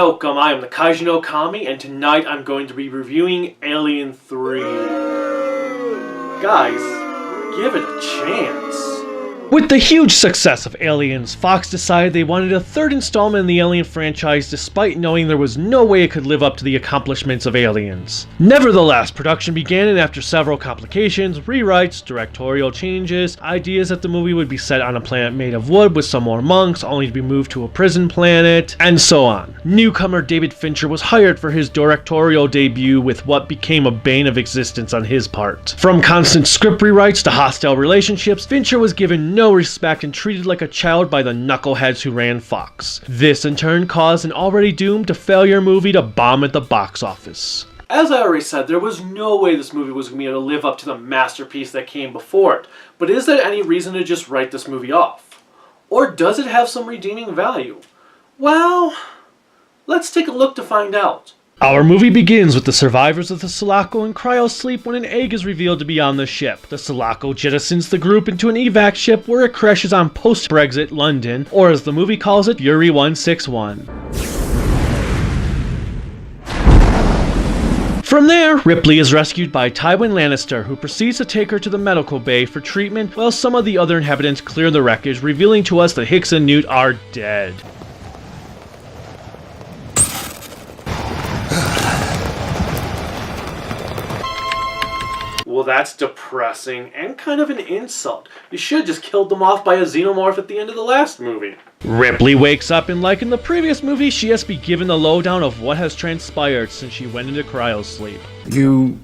Welcome, I am the Kaiju no Kami, and tonight I'm going to be reviewing Alien 3. Guys, give it a chance. With the huge success of Aliens, Fox decided they wanted a third installment in the Alien franchise despite knowing there was no way it could live up to the accomplishments of Aliens. Nevertheless, production began, and after several complications, rewrites, directorial changes, ideas that the movie would be set on a planet made of wood with some more monks only to be moved to a prison planet, and so on. Newcomer David Fincher was hired for his directorial debut with what became a bane of existence on his part. From constant script rewrites to hostile relationships, Fincher was given no respect and treated like a child by the knuckleheads who ran Fox. This in turn caused an already doomed to failure movie to bomb at the box office. As I already said, there was no way this movie was going to be able to live up to the masterpiece that came before it. But is there any reason to just write this movie off? Or does it have some redeeming value? Well, let's take a look to find out. Our movie begins with the survivors of the Sulaco in cryosleep when an egg is revealed to be on the ship. The Sulaco jettisons the group into an evac ship where it crashes on post-Brexit London, or as the movie calls it, Fury 161. From there, Ripley is rescued by Tywin Lannister, who proceeds to take her to the medical bay for treatment while some of the other inhabitants clear the wreckage, revealing to us that Hicks and Newt are dead. Well, that's depressing and kind of an insult. You should have just killed them off by a xenomorph at the end of the last movie. Ripley wakes up, and like in the previous movie, she has to be given the lowdown of what has transpired since she went into cryosleep. You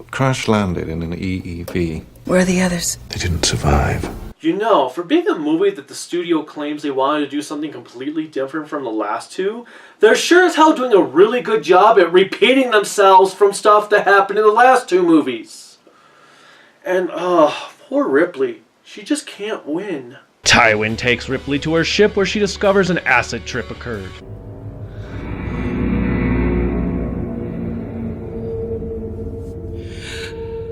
crash-landed in an EEV. Where are the others? They didn't survive. You know, for being a movie that the studio claims they wanted to do something completely different from the last two, they're sure as hell doing a really good job at repeating themselves from stuff that happened in the last two movies. And, poor Ripley. She just can't win. Tywin takes Ripley to her ship where she discovers an acid trip occurred.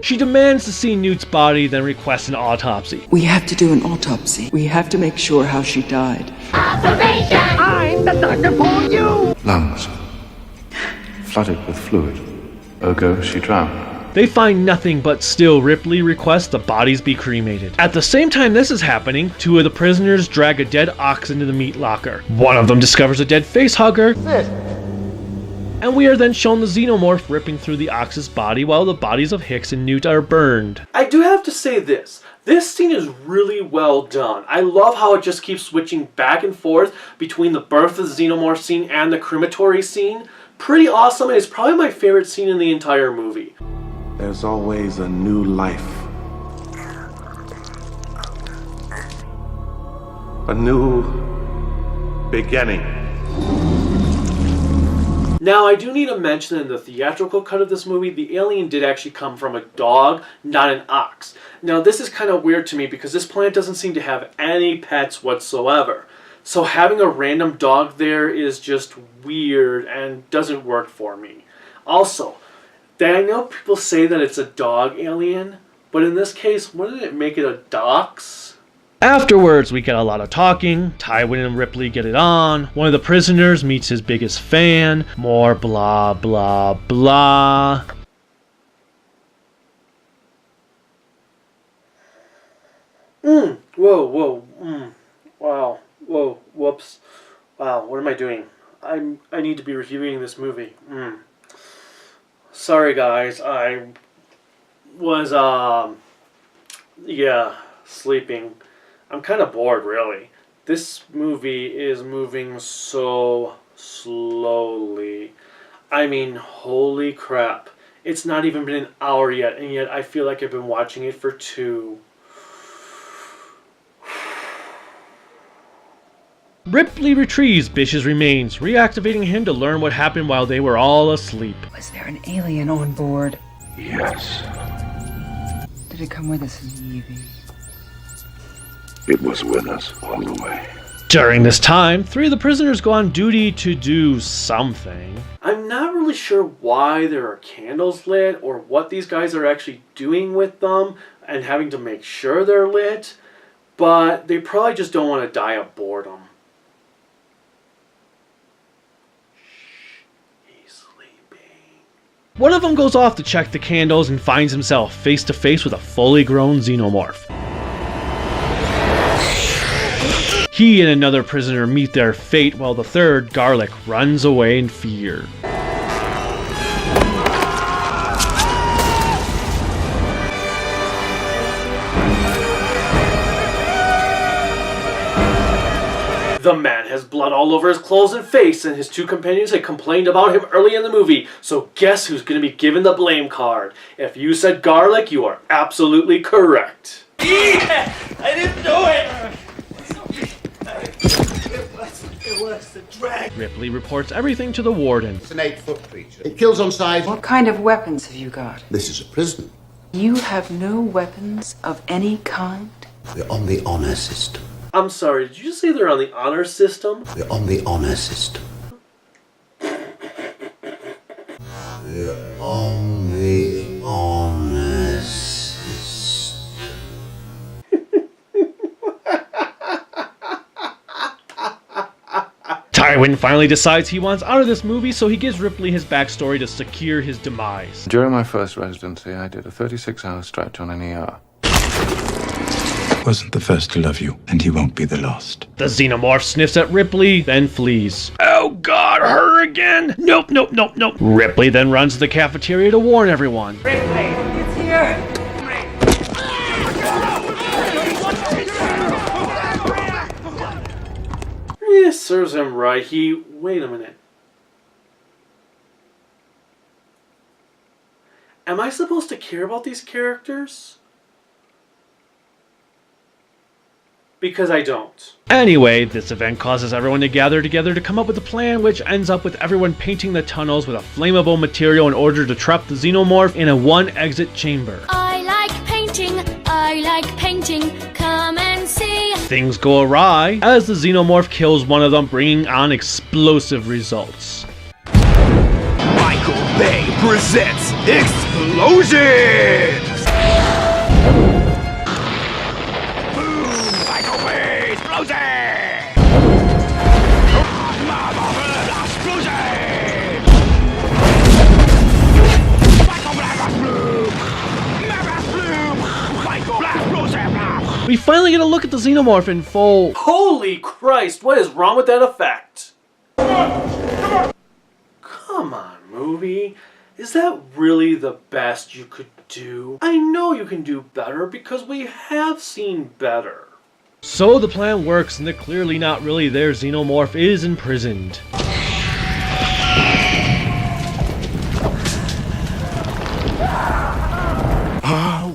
She demands to see Newt's body, then requests an autopsy. We have to do an autopsy. We have to make sure how she died. Observation! I'm the doctor for you! Lungs. Flooded with fluid. Ergo, she drowned. They find nothing, but still Ripley requests the bodies be cremated. At the same time this is happening, two of the prisoners drag a dead ox into the meat locker. One of them discovers a dead facehugger, and we are then shown the xenomorph ripping through the ox's body while the bodies of Hicks and Newt are burned. I do have to say this. This scene is really well done. I love how it just keeps switching back and forth between the birth of the xenomorph scene and the crematory scene. Pretty awesome, and it's probably my favorite scene in the entire movie. There's always a new life. A new beginning. Now, I do need to mention that in the theatrical cut of this movie, the alien did actually come from a dog, not an ox. Now, this is kind of weird to me because this planet doesn't seem to have any pets whatsoever. So having a random dog there is just weird and doesn't work for me. Also, I know people say that it's a dog alien, but in this case, wouldn't it make it a dachs? Afterwards, we get a lot of talking. Tywin and Ripley get it on. One of the prisoners meets his biggest fan. More blah blah blah. Wow. Whoa, whoops. Wow, what am I doing? I need to be reviewing this movie. Sorry guys, I was, sleeping. I'm kind of bored, really. This movie is moving so slowly. I mean, holy crap. It's not even been an hour yet, and yet I feel like I've been watching it for 2. Ripley retrieves Bish's remains, reactivating him to learn what happened while they were all asleep. Was there an alien on board? Yes. Did it come with us in the EV? It was with us all the way. During this time, 3 of the prisoners go on duty to do something. I'm not really sure why there are candles lit or what these guys are actually doing with them and having to make sure they're lit, but they probably just don't want to die of boredom. One of them goes off to check the candles and finds himself face to face with a fully grown xenomorph. He and another prisoner meet their fate while the third, Garlic, runs away in fear. The man has blood all over his clothes and face, and his two companions had complained about him early in the movie, so guess who's going to be given the blame card? If you said Garlic, you are absolutely correct. Yeah, I didn't do it! It was the drag. Ripley reports everything to the warden. It's an 8-foot creature. It kills on sight. What kind of weapons have you got? This is a prison. You have no weapons of any kind? We're on the honor system. I'm sorry, did you say they're on the honor system? We're on the honor system. We're on the honor system. Tywin finally decides he wants out of this movie, so he gives Ripley his backstory to secure his demise. During my first residency, I did a 36-hour stretch on an ER. Wasn't the first to love you, and he won't be the last. The xenomorph sniffs at Ripley, then flees. Oh god, her again! Nope, nope, nope, nope. Ripley then runs to the cafeteria to warn everyone. Ripley! It's here! Yeah, serves him right. Wait a minute. Am I supposed to care about these characters? Because I don't. Anyway, this event causes everyone to gather together to come up with a plan, which ends up with everyone painting the tunnels with a flammable material in order to trap the xenomorph in a one-exit chamber. I like painting, come and see. Things go awry as the xenomorph kills one of them, bringing on explosive results. Michael Bay presents Explosions! We finally get a look at the xenomorph in full. Holy Christ, what is wrong with that effect? Come on, movie. Is that really the best you could do? I know you can do better because we have seen better. So the plan works, and the clearly not really there xenomorph is imprisoned.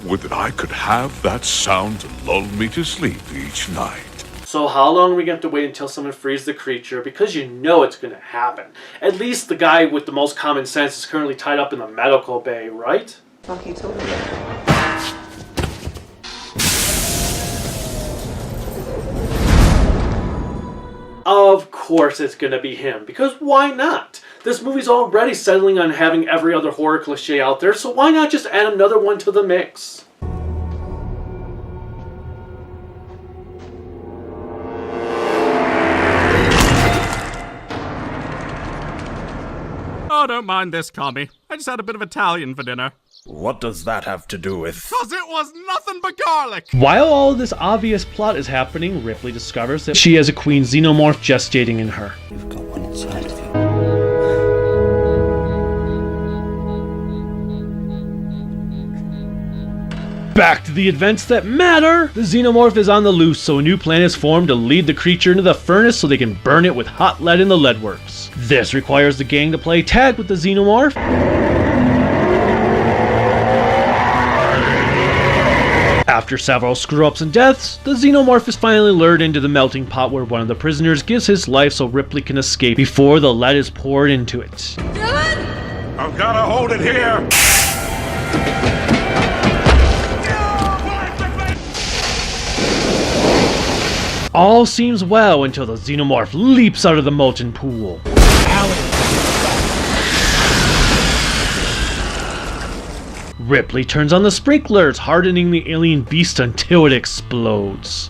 Would that I could have that sound to lull me to sleep each night. So how long are we going to have to wait until someone frees the creature? Because you know it's going to happen. At least the guy with the most common sense is currently tied up in the medical bay, right? Funky told me. Of course it's going to be him, because why not? This movie's already settling on having every other horror cliche out there, so why not just add another one to the mix? Oh, don't mind this, Commie. I just had a bit of Italian for dinner. What does that have to do with... Cause it was nothing but garlic! While all this obvious plot is happening, Ripley discovers that she has a queen xenomorph gestating in her. You've got one inside of you. Back to the events that matter! The xenomorph is on the loose, so a new plan is formed to lead the creature into the furnace so they can burn it with hot lead in the lead works. This requires the gang to play tag with the xenomorph. After several screw-ups and deaths, the xenomorph is finally lured into the melting pot where one of the prisoners gives his life so Ripley can escape before the lead is poured into it. I've got to hold it here. All seems well until the xenomorph leaps out of the molten pool. Ripley turns on the sprinklers, hardening the alien beast until it explodes.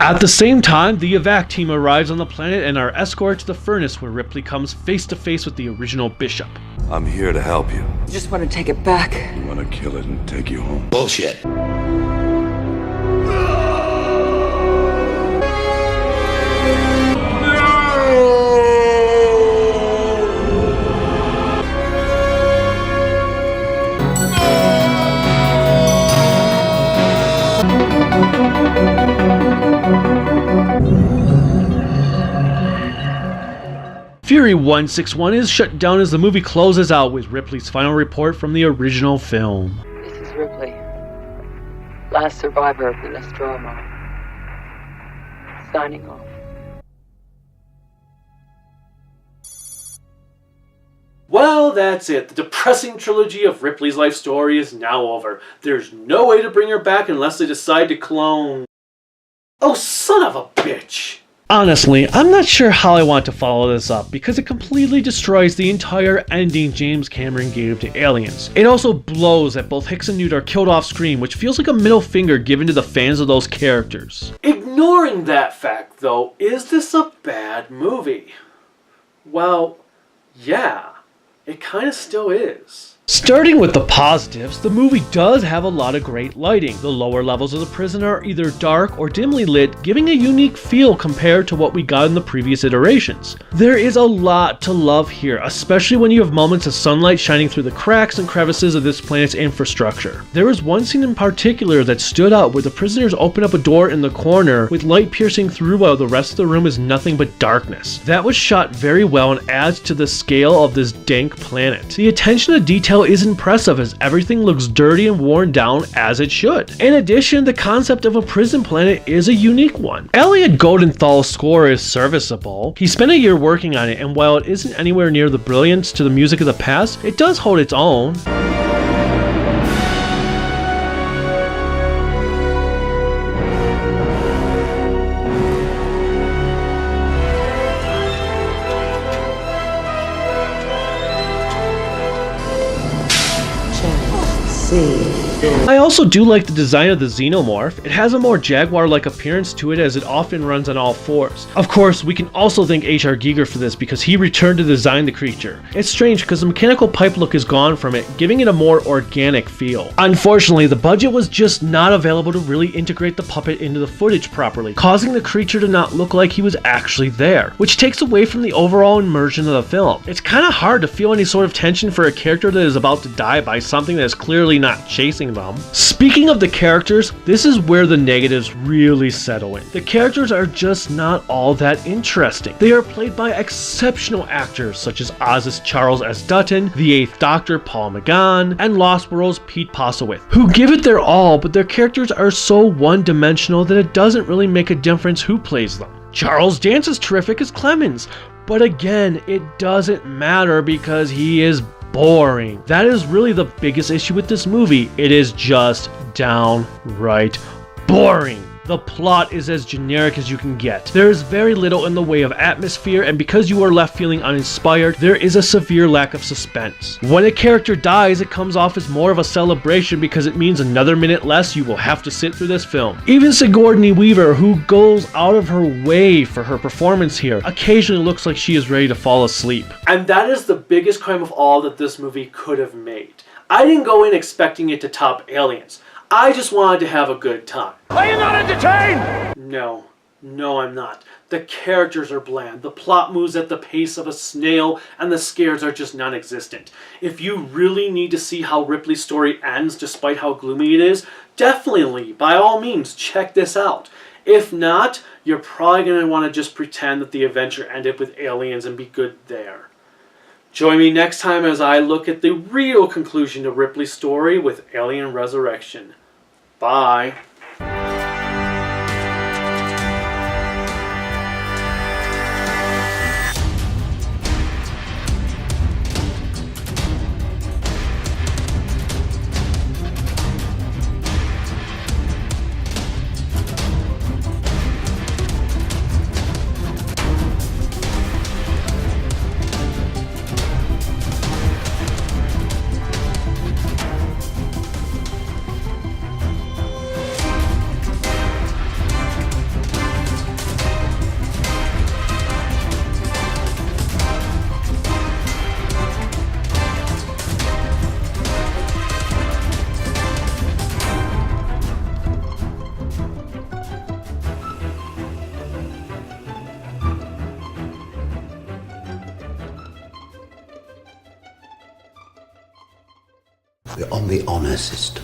At the same time, the evac team arrives on the planet and are escorted to the furnace where Ripley comes face to face with the original Bishop. I'm here to help you. I just want to take it back. You want to kill it and take you home? Bullshit. Fury 161 is shut down as the movie closes out with Ripley's final report from the original film. This is Ripley, last survivor of the Nostromo. Signing off. Well, that's it. The depressing trilogy of Ripley's life story is now over. There's no way to bring her back unless they decide to clone... Oh, son of a bitch! Honestly, I'm not sure how I want to follow this up because it completely destroys the entire ending James Cameron gave to Aliens. It also blows that both Hicks and Newt are killed off screen, which feels like a middle finger given to the fans of those characters. Ignoring that fact, though, is this a bad movie? Well, yeah, it kind of still is. Starting with the positives, the movie does have a lot of great lighting. The lower levels of the prison are either dark or dimly lit, giving a unique feel compared to what we got in the previous iterations. There is a lot to love here, especially when you have moments of sunlight shining through the cracks and crevices of this planet's infrastructure. There is one scene in particular that stood out where the prisoners open up a door in the corner with light piercing through while the rest of the room is nothing but darkness. That was shot very well and adds to the scale of this dank planet. The attention to detail is impressive as everything looks dirty and worn down as it should. In addition, the concept of a prison planet is a unique one. Elliot Goldenthal's score is serviceable. He spent a year working on it, and while it isn't anywhere near the brilliance to the music of the past, it does hold its own. I also do like the design of the Xenomorph. It has a more Jaguar-like appearance to it as it often runs on all fours. Of course, we can also thank H.R. Giger for this because he returned to design the creature. It's strange because the mechanical pipe look is gone from it, giving it a more organic feel. Unfortunately, the budget was just not available to really integrate the puppet into the footage properly, causing the creature to not look like he was actually there, which takes away from the overall immersion of the film. It's kind of hard to feel any sort of tension for a character that is about to die by something that is clearly not chasing them. Speaking of the characters, this is where the negatives really settle in. The characters are just not all that interesting. They are played by exceptional actors such as Oz's Charles S. Dutton, the Eighth Doctor Paul McGann, and Lost World's Pete Postlethwaite, who give it their all, but their characters are so one-dimensional that it doesn't really make a difference who plays them. Charles Dance is terrific as Clemens, but again, it doesn't matter because he is boring. That is really the biggest issue with this movie. It is just downright boring. The plot is as generic as you can get. There is very little in the way of atmosphere, and because you are left feeling uninspired, there is a severe lack of suspense. When a character dies, it comes off as more of a celebration because it means another minute less you will have to sit through this film. Even Sigourney Weaver, who goes out of her way for her performance here, occasionally looks like she is ready to fall asleep. And that is the biggest crime of all that this movie could have made. I didn't go in expecting it to top Aliens. I just wanted to have a good time. Are you not entertained? No, I'm not. The characters are bland, the plot moves at the pace of a snail, and the scares are just non-existent. If you really need to see how Ripley's story ends despite how gloomy it is, definitely, by all means, check this out. If not, you're probably going to want to just pretend that the adventure ended with aliens and be good there. Join me next time as I look at the real conclusion to Ripley's story with Alien Resurrection. Bye. On the honor system.